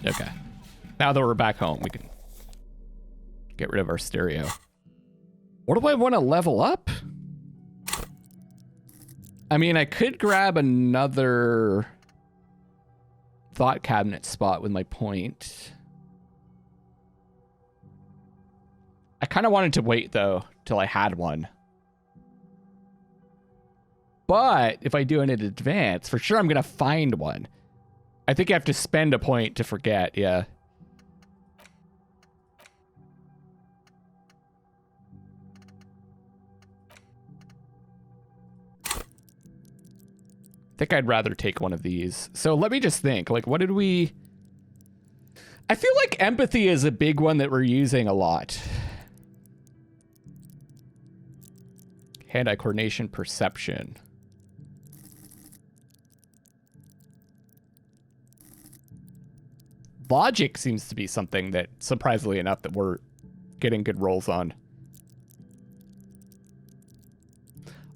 Okay. Now that we're back home, we can get rid of our stereo. What do I want to level up? I mean, I could grab another thought cabinet spot with my point. I kind of wanted to wait, though, till I had one. But if I do it in advance, for sure I'm going to find one. I think I have to spend a point to forget, yeah. I think I'd rather take one of these. So let me just think, like, what did we... I feel like empathy is a big one that we're using a lot. Hand-eye coordination, perception. Logic seems to be something that, surprisingly enough, that we're getting good rolls on.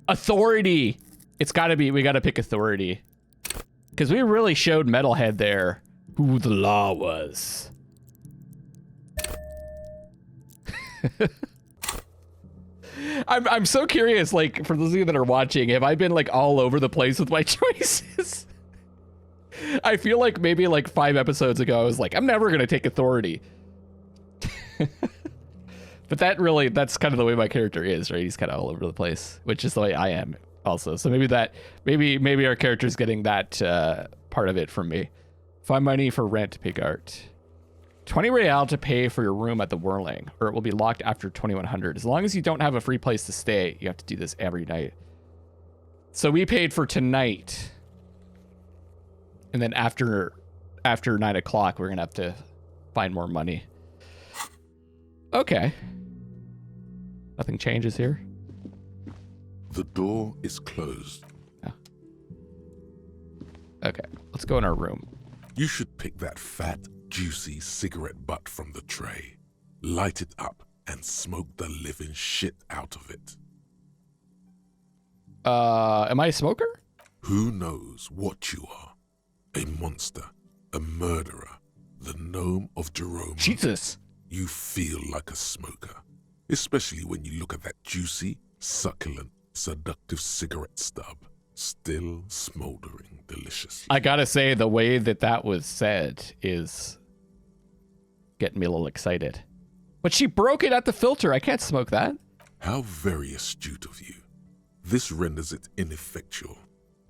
Authority! It's gotta be, we gotta pick authority. Because we really showed Metalhead there who the law was. I'm so curious, like, for those of you that are watching, have I been, like, all over the place with my choices? I feel like maybe, like, 5 episodes ago, I was like, I'm never gonna take authority. But that really, that's kind of the way my character is, right? He's kind of all over the place, which is the way I am also. So maybe that, maybe our character's getting that part of it from me. Find money for rent, pick art. 20 real to pay for your room at the Whirling, or it will be locked after 2100. As long as you don't have a free place to stay, you have to do this every night. So we paid for tonight. And then after 9 o'clock, we're gonna have to find more money. Okay. Nothing changes here. The door is closed. Oh. Okay, let's go in our room. You should pick that fat, juicy cigarette butt from the tray, light it up, and smoke the living shit out of it. Am I a smoker? Who knows what you are? A monster, a murderer, the gnome of Jerome. Jesus. You feel like a smoker, especially when you look at that juicy, succulent, seductive cigarette stub, still smoldering delicious. I gotta say, the way that was said is getting me a little excited. But she broke it at the filter. I can't smoke that. How very astute of you. This renders it ineffectual.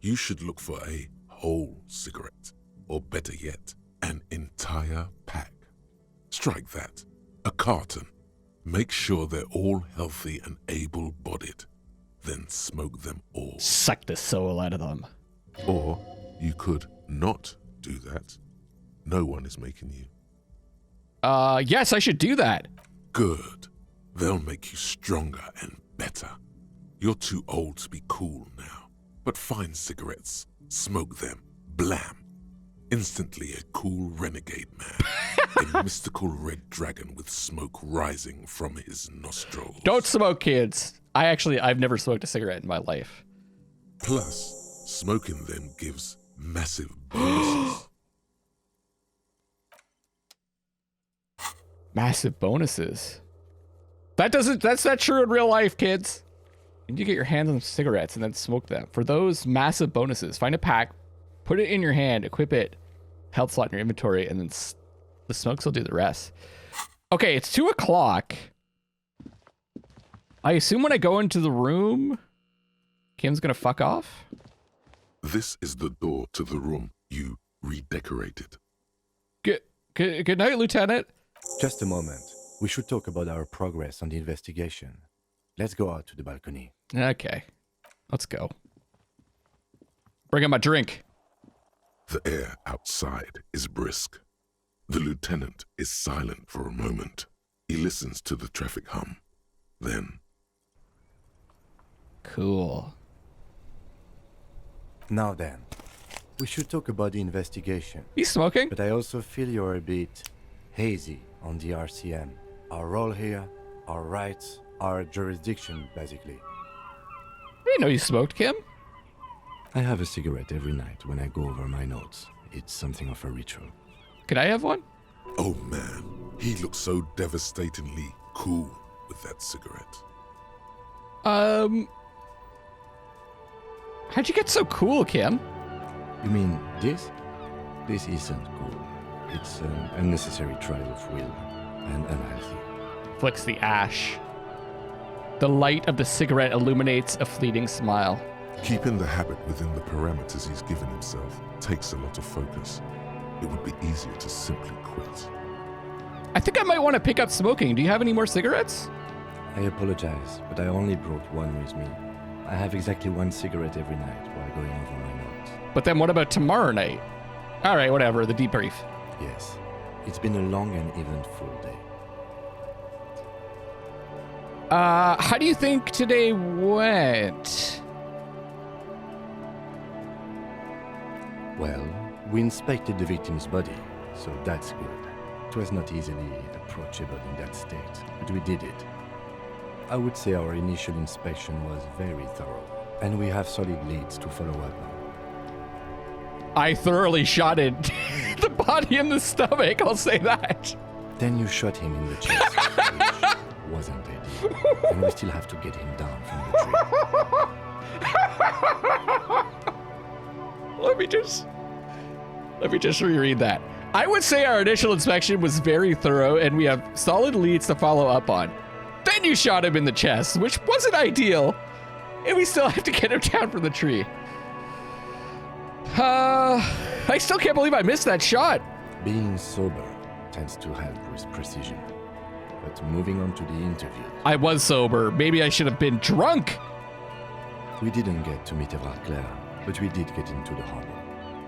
You should look for a whole cigarette, or better yet, an entire pack. Strike that. A carton. Make sure they're all healthy and able-bodied. Then smoke them all. Suck the soul out of them. Or you could not do that. No one is making you. Yes, I should do that. Good. They'll make you stronger and better. You're too old to be cool now. But find cigarettes, smoke them, blam. Instantly a cool renegade man. A mystical red dragon with smoke rising from his nostrils. Don't smoke, kids. I've never smoked a cigarette in my life. Plus, smoking them gives massive bonuses. Massive bonuses. That's not true in real life, kids. You need to get your hands on cigarettes and then smoke them. For those massive bonuses, find a pack, put it in your hand, equip it, health slot in your inventory, and then the smokes will do the rest. Okay, it's 2 o'clock. I assume when I go into the room, Kim's gonna fuck off? This is the door to the room you redecorated. Good night, Lieutenant. Just a moment. We should talk about our progress on the investigation. Let's go out to the balcony. Okay, let's go. Bring him my drink. The air outside is brisk. The lieutenant is silent for a moment. He listens to the traffic hum. Then... Cool. Now then, we should talk about the investigation. He's smoking? But I also feel you're a bit hazy on the RCM. Our role here, our rights, our jurisdiction, basically. I didn't know you smoked, Kim. I have a cigarette every night when I go over my notes. It's something of a ritual. Can I have one? Oh man, he looks so devastatingly cool with that cigarette. How'd you get so cool, Kim? You mean this? This isn't cool. It's an unnecessary trial of will and unhealthy. Flicks the ash. The light of the cigarette illuminates a fleeting smile. Keeping the habit within the parameters he's given himself takes a lot of focus. It would be easier to simply quit. I think I might want to pick up smoking. Do you have any more cigarettes? I apologize, but I only brought one with me. I have exactly one cigarette every night while going over my notes. But then what about tomorrow night? All right, whatever, the debrief. Yes, it's been a long and eventful day. How do you think today went? Well, we inspected the victim's body, so that's good. It was not easily approachable in that state, but we did it. I would say our initial inspection was very thorough, and we have solid leads to follow up on. I thoroughly shotted the body in the stomach, I'll say that. Then you shot him in the chest, which wasn't ideal, and we still have to get him down from the tree. Let me just reread that. I would say our initial inspection was very thorough and we have solid leads to follow up on. Then you shot him in the chest, which wasn't ideal, and we still have to get him down from the tree. I still can't believe I missed that shot. Being sober tends to help with precision. But moving on to the interview. I was sober. Maybe I should have been drunk. We didn't get to meet Claire, but we did get into the harbor.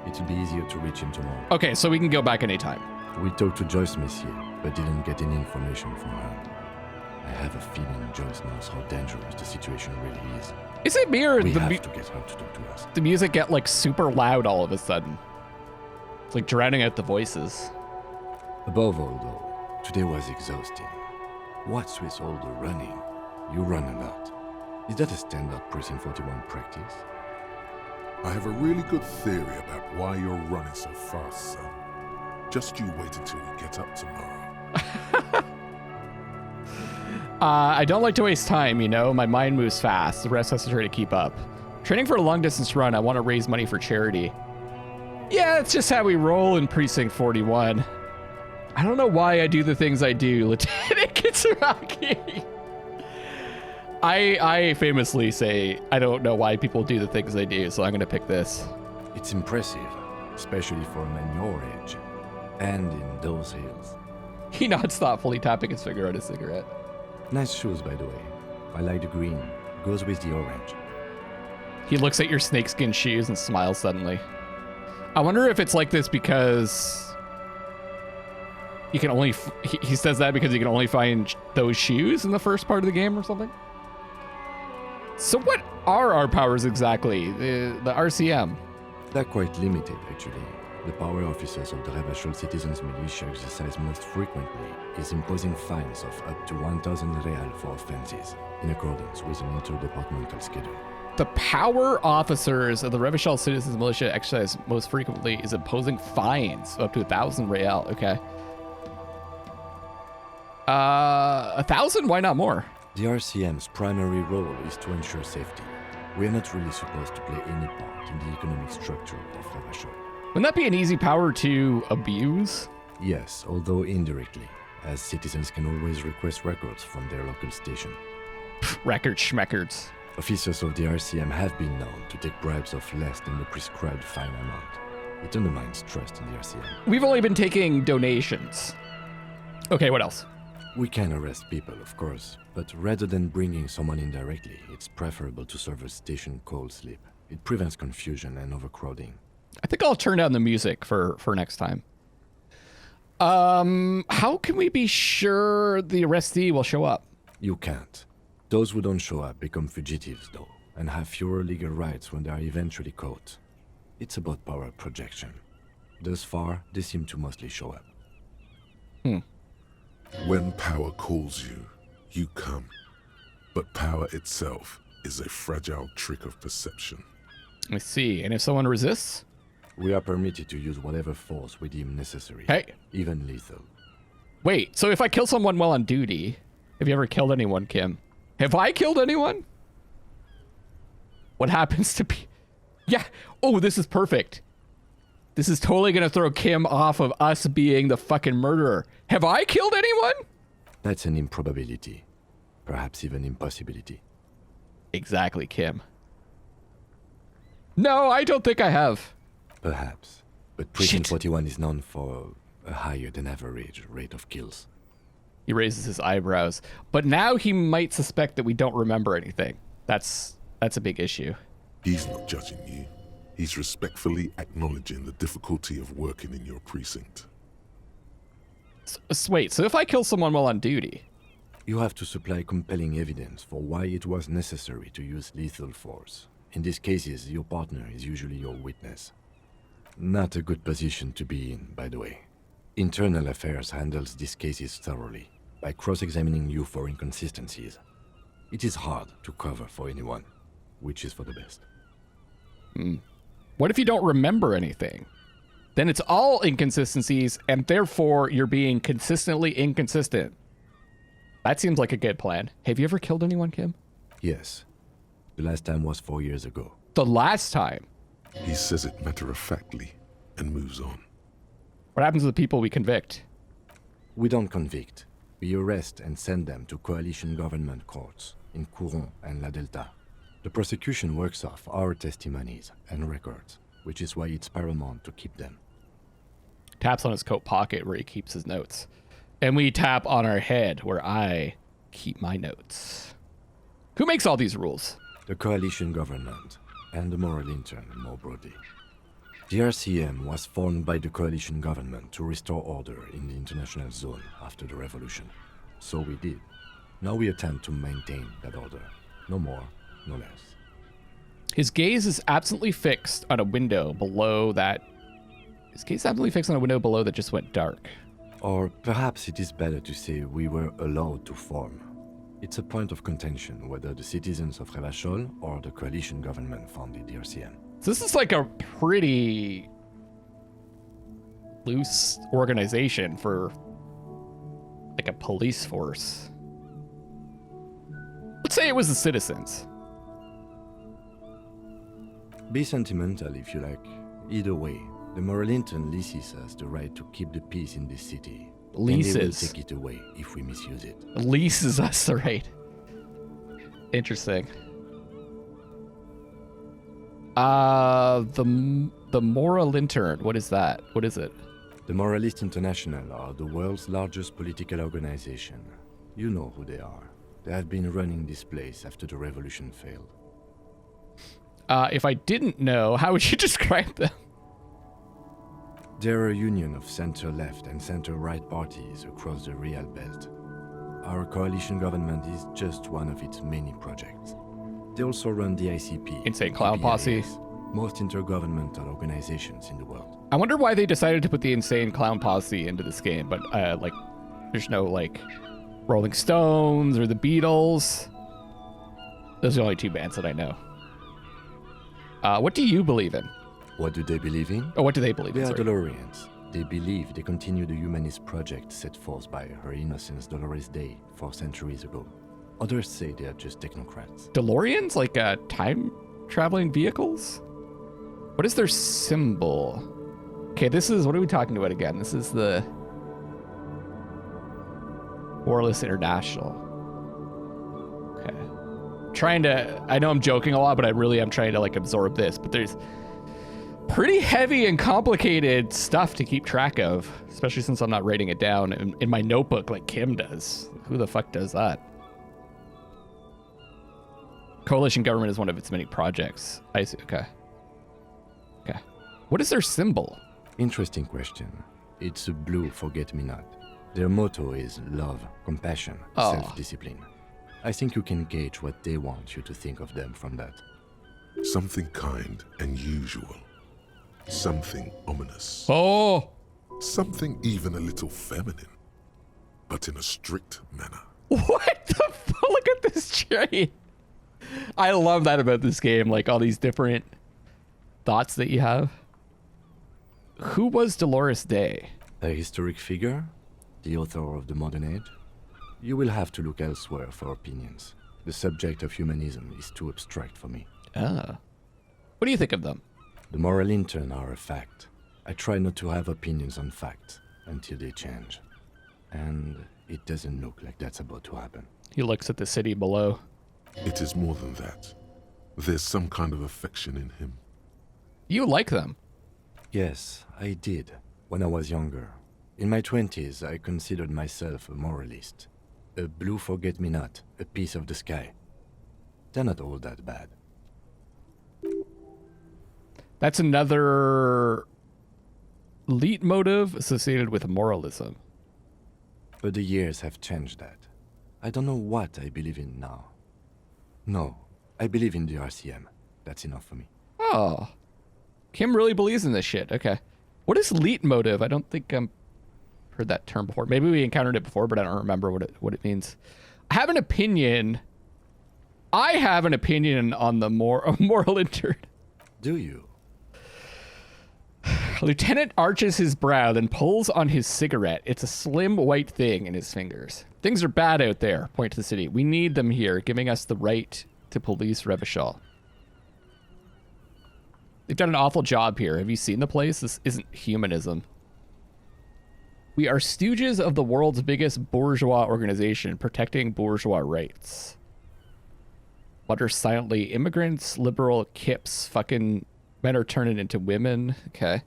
It'll be easier to reach him tomorrow. Okay, so we can go back anytime. We talked to Joyce Messier, but didn't get any information from her. I have a feeling Joyce knows how dangerous the situation really is. Is it me or We have to get her to talk to us. the music get like super loud all of a sudden? It's like drowning out the voices. Above all, though, today was exhausting. What's with all the running? You run a lot. Is that a standard Precinct 41 practice? I have a really good theory about why you're running so fast, son. Just you wait until we get up tomorrow. I don't like to waste time, you know? My mind moves fast. The rest has to try to keep up. Training for a long-distance run, I want to raise money for charity. Yeah, it's just how we roll in Precinct 41. I don't know why I do the things I do, Lieutenant KITSURAGI. I famously say, I don't know why people do the things they do, so I'm going to pick this. It's impressive, especially for a man your age. And in those hills. He nods thoughtfully, tapping his finger on his cigarette. Nice shoes, by the way. I like the green. Goes with the orange. He looks at your snakeskin shoes and smiles suddenly. I wonder if it's like this because you can only... He says that because you can only find those shoes in the first part of the game or something? So what are our powers exactly? The RCM? They're quite limited, actually. The power officers of the Revachol Citizens Militia exercise most frequently is imposing fines of up to 1,000 real for offenses, in accordance with an interdepartmental schedule. The power officers of the Revachol Citizens Militia exercise most frequently is imposing fines of up to 1,000 real. Okay. 1,000? Why not more? The RCM's primary role is to ensure safety. We are not really supposed to play any part in the economic structure of Revachol. Wouldn't that be an easy power to abuse? Yes, although indirectly, as citizens can always request records from their local station. Records schmeckers. Officers of the RCM have been known to take bribes of less than the prescribed fine amount. It undermines trust in the RCM. We've only been taking donations. Okay, what else? We can arrest people, of course, but rather than bringing someone in directly, it's preferable to serve a station cold sleep. It prevents confusion and overcrowding. I think I'll turn down the music for next time. How can we be sure the arrestee will show up? You can't. Those who don't show up become fugitives, though, and have fewer legal rights when they are eventually caught. It's about power projection. Thus far, they seem to mostly show up. When power calls you, you come. But power itself is a fragile trick of perception. I see. And if someone resists? We are permitted to use whatever force we deem necessary. Hey. Even lethal. Wait, so if I kill someone while on duty, have you ever killed anyone, Kim? Have I killed anyone? What happens to be? Yeah. Oh, this is perfect. This is totally gonna throw Kim off of us being the fucking murderer. Have I killed anyone? That's an improbability. Perhaps even impossibility. Exactly, Kim. No, I don't think I have. Perhaps. But Prison Shit. 41 is known for a higher than average rate of kills. He raises his eyebrows. But now he might suspect that we don't remember anything. That's a big issue. He's not judging you. He's respectfully acknowledging the difficulty of working in your precinct. Wait, so if I kill someone while on duty? You have to supply compelling evidence for why it was necessary to use lethal force. In these cases, your partner is usually your witness. Not a good position to be in, by the way. Internal Affairs handles these cases thoroughly, by cross-examining you for inconsistencies. It is hard to cover for anyone, which is for the best. What if you don't remember anything? Then it's all inconsistencies, and therefore you're being consistently inconsistent. That seems like a good plan. Have you ever killed anyone, Kim? Yes. The last time was 4 years ago. The last time? He says it matter-of-factly and moves on. What happens to the people we convict? We don't convict. We arrest and send them to coalition government courts in Courant and La Delta. The prosecution works off our testimonies and records, which is why it's paramount to keep them. Taps on his coat pocket where he keeps his notes. And we tap on our head where I keep my notes. Who makes all these rules? The coalition government and the moral intern more broadly. The RCM was formed by the coalition government to restore order in the international zone after the revolution. So we did. Now we attempt to maintain that order. No more, no less. His gaze is absently fixed on a window below that... His gaze is absently fixed on a window below that just went dark. Or perhaps it is better to say we were allowed to form. It's a point of contention whether the citizens of Revachol or the coalition government founded the RCM. So this is like a pretty loose organization for like a police force. Let's say it was the citizens. Be sentimental if you like. Either way, the Moralinton leases us the right to keep the peace in this city. And they will Leases. take it away if we misuse it. Leases us the right. Interesting. The Moral Intern. What is that? What is it? The Moralist International are the world's largest political organization. You know who they are. They have been running this place after the revolution failed. If I didn't know, how would you describe them? They're a union of center-left and center-right parties across the Real Belt. Our coalition government is just one of its many projects. They also run the ICP, Insane Clown Posse. most intergovernmental organizations in the world. I wonder why they decided to put the Insane Clown Posse into this game, but like, there's no like Rolling Stones or the Beatles. Those are the only two bands that I know. What do you believe in? What do they believe in? Oh, what do they believe They in? are Sorry. Dolorians. They believe they continue the humanist project set forth by Her Innocence Dolores Day 4 centuries ago. Others say they are just technocrats. DeLoreans? Like time-traveling vehicles? What is their symbol? Okay, this is... What are we talking about again? This is the... Warless International. Okay. Trying to... I know I'm joking a lot, but I really am trying to like absorb this. But there's pretty heavy and complicated stuff to keep track of, especially since I'm not writing it down in my notebook like Kim does. Who the fuck does that? Coalition government is one of its many projects. I see. Okay. Okay. What is their symbol? Interesting question. It's a blue forget-me-not. Their motto is love, compassion, Oh. self-discipline. I think you can gauge what they want you to think of them from that. Something kind and usual. Something ominous. Oh, Something even a little feminine, but in a strict manner. what the fuck? Look at this train. I love that about this game. Like all these different thoughts that you have. who was Dolores Day? A historic figure? The author of the modern age? You will have to look elsewhere for opinions. The subject of humanism is too abstract for me. Ah. What do you think of them? The moral intern are a fact. I try not to have opinions on facts until they change. And it doesn't look like that's about to happen. He looks at the city below. It is more than that. There's some kind of affection in him. You like them? Yes, I did, when I was younger. In my 20s, I considered myself a moralist. A blue forget-me-not, a piece of the sky. They're not all that bad. That's another leitmotif associated with moralism. But the years have changed that. I don't know what I believe in now. No, I believe in the RCM. That's enough for me. Oh. Kim really believes in this shit. Okay. What is leitmotif? I don't think I've heard that term before. Maybe we encountered it before, but I don't remember what it means. I have an opinion. I have an opinion on the moral intern. Do you? Lieutenant arches his brow, then pulls on his cigarette. It's a slim white thing in his fingers. Things are bad out there, point to the city. We need them here, giving us the right to police Revachol. They've done an awful job here. Have you seen the place? This isn't humanism. We are stooges of the world's biggest bourgeois organization, protecting bourgeois rights. Mutter silently. Immigrants, liberal kips, fucking men are turning into women. Okay.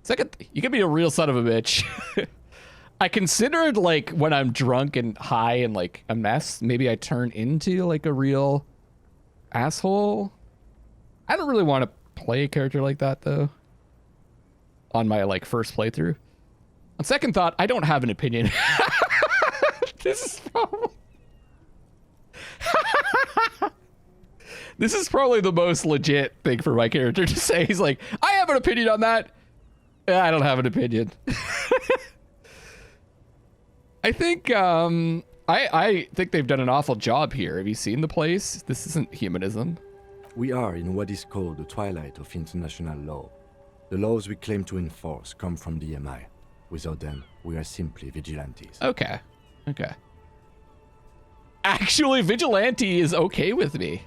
Second, you can be a real son of a bitch. I considered, like, when I'm drunk and high and, like, a mess, maybe I turn into, like, a real asshole. I don't really want to play a character like that, though. On my, like, first playthrough. On second thought, I don't have an opinion. This is probably... This is probably the most legit thing for my character to say. He's like, I have an opinion on that. I don't have an opinion. I think I think they've done an awful job here. Have you seen the place? This isn't humanism. We are in what is called the twilight of international law. The laws we claim to enforce come from the MI. Without them, we are simply vigilantes. Okay. Okay. Actually, vigilante is okay with me.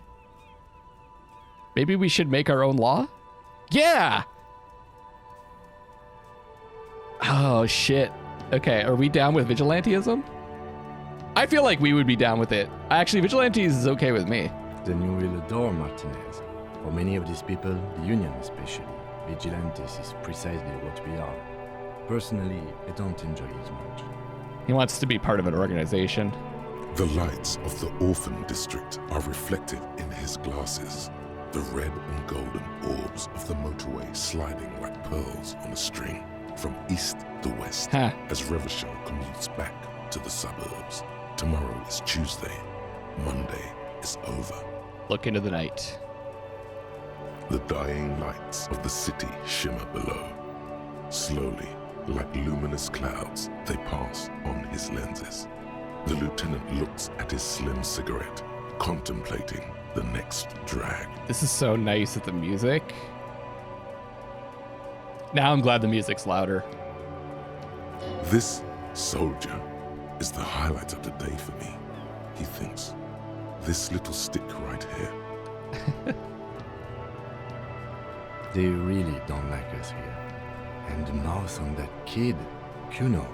Maybe we should make our own law? Yeah! Oh, shit. Okay, are we down with vigilantism? I feel like we would be down with it. Actually, vigilantes is okay with me. Then you will adore Martinez. For many of these people, the Union especially, vigilantes is precisely what we are. Personally, I don't enjoy it much. He wants to be part of an organization. The lights of the orphan district are reflected in his glasses. The red and golden orbs of the motorway sliding like pearls on a string from east to west as Revachol commutes back to the suburbs. Tomorrow is Tuesday. Monday is over. Look into the night. The dying lights of the city shimmer below. Slowly, like luminous clouds, they pass on his lenses. The lieutenant looks at his slim cigarette, contemplating the next drag. This is so nice with the music. Now I'm glad the music's louder. This soldier is the highlight of the day for me, he thinks. This little stick right here. They really don't like us here. And the mouth on that kid, Kuno.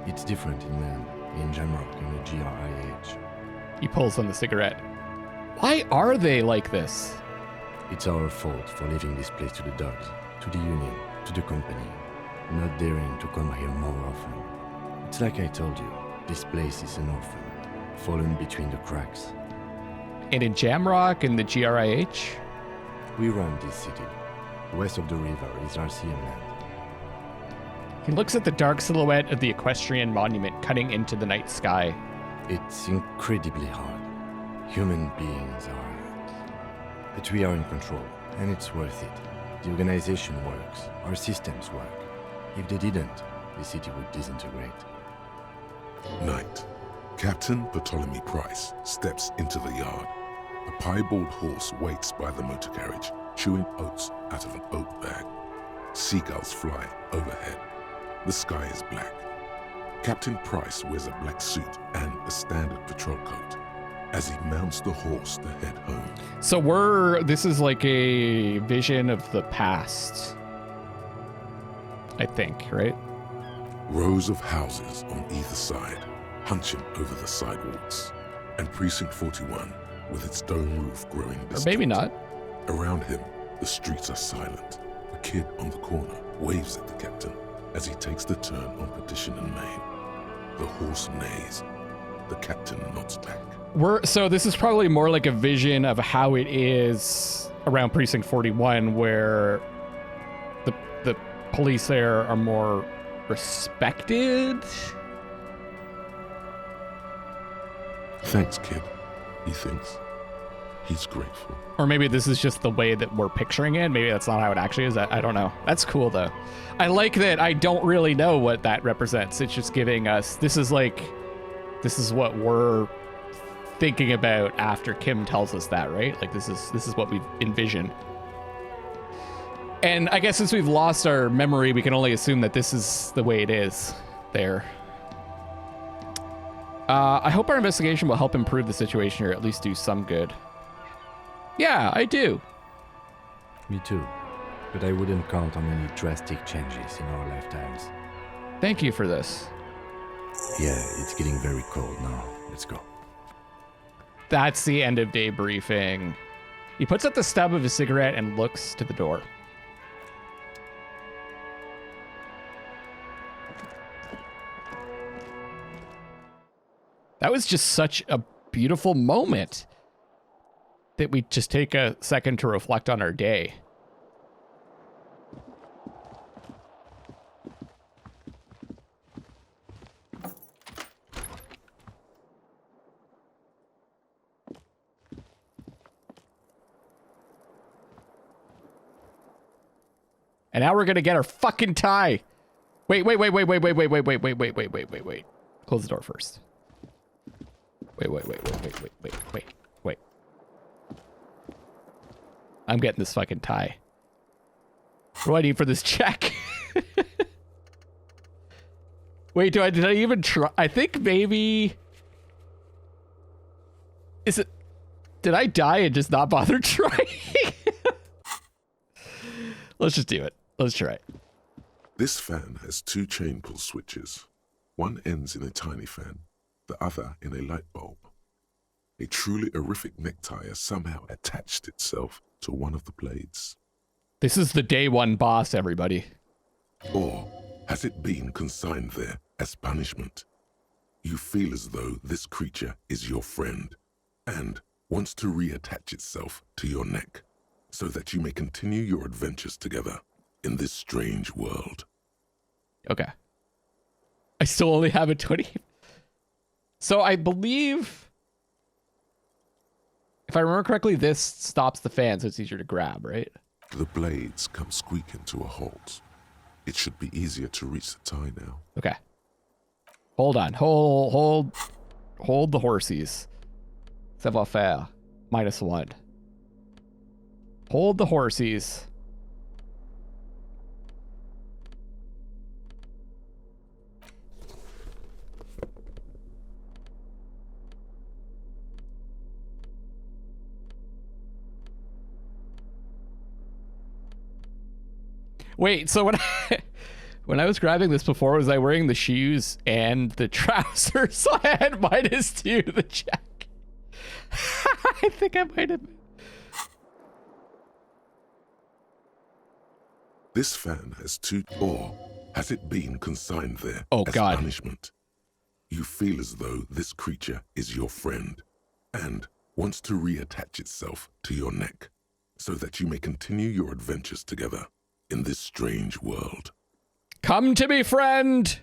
It's different in land, in Jamrock and the GRIH. He pulls on the cigarette. Why are they like this? It's our fault for leaving this place to the dogs, to the Union, to the company, not daring to come here more often. It's like I told you, this place is an orphan, fallen between the cracks. And in Jamrock and the GRIH? We run this city. West of the river is RCM land. He looks at the dark silhouette of the equestrian monument cutting into the night sky. It's incredibly hard. Human beings are... But we are in control, and it's worth it. The organization works. Our systems work. If they didn't, the city would disintegrate. Night. Captain Bartholomew Price steps into the yard. A piebald horse waits by the motor carriage, chewing oats out of an oat bag. Seagulls fly overhead. The sky is black. Captain Price wears a black suit and a standard patrol coat as he mounts the horse to head home. So this is like a vision of the past, I think, right? Rows of houses on either side, hunching over the sidewalks, and Precinct 41 with its dome roof growing distant. Or maybe not. Around him, the streets are silent. A kid on the corner waves at the captain as he takes the turn on Petition and Main. The horse neighs. The captain nods back. So this is probably more like a vision of how it is around Precinct 41, where the police there are more respected. Thanks, kid, he thinks. He's grateful. Or maybe this is just the way that we're picturing it. Maybe that's not how it actually is. I don't know. That's cool, though. I like that I don't really know what that represents. It's just giving us, this is what we're thinking about after Kim tells us that, right? Like this is what we envision. And I guess since we've lost our memory, we can only assume that this is the way it is there. I hope our investigation will help improve the situation or at least do some good. Yeah, I do. Me too. But I wouldn't count on any drastic changes in our lifetimes. Thank you for this. Yeah, it's getting very cold now. Let's go. That's the end of debriefing. He puts up the stub of his cigarette and looks to the door. That was just such a beautiful moment that we just take a second to reflect on our day. And now we're gonna get our fucking tie. Wait. Close the door first. Wait. I'm getting this fucking tie. What do I need for this check? Wait, did I even try? I think maybe... Did I die and just not bother trying? Let's just do it. Let's try it. This fan has two chain pull switches. One ends in a tiny fan, the other in a light bulb. A truly horrific necktie has somehow attached itself to one of the blades. This is the day one boss, everybody. Or has it been consigned there as punishment? You feel as though this creature is your friend and wants to reattach itself to your neck so that you may continue your adventures together in this strange world. Okay. I still only have a 20. So I believe, if I remember correctly, this stops the fan, so it's easier to grab, right? The blades come squeaking to a halt. It should be easier to reach the tie now. Okay. Hold on. Hold the horsies. Savoir faire. -1. Hold the horsies. Wait, so when I was grabbing this before, was I wearing the shoes and the trousers? So I had -2 to the check. I think I might have. This fan has two, or has it been consigned there as God. Punishment? You feel as though this creature is your friend and wants to reattach itself to your neck so that you may continue your adventures together in this strange world. Come to me, friend!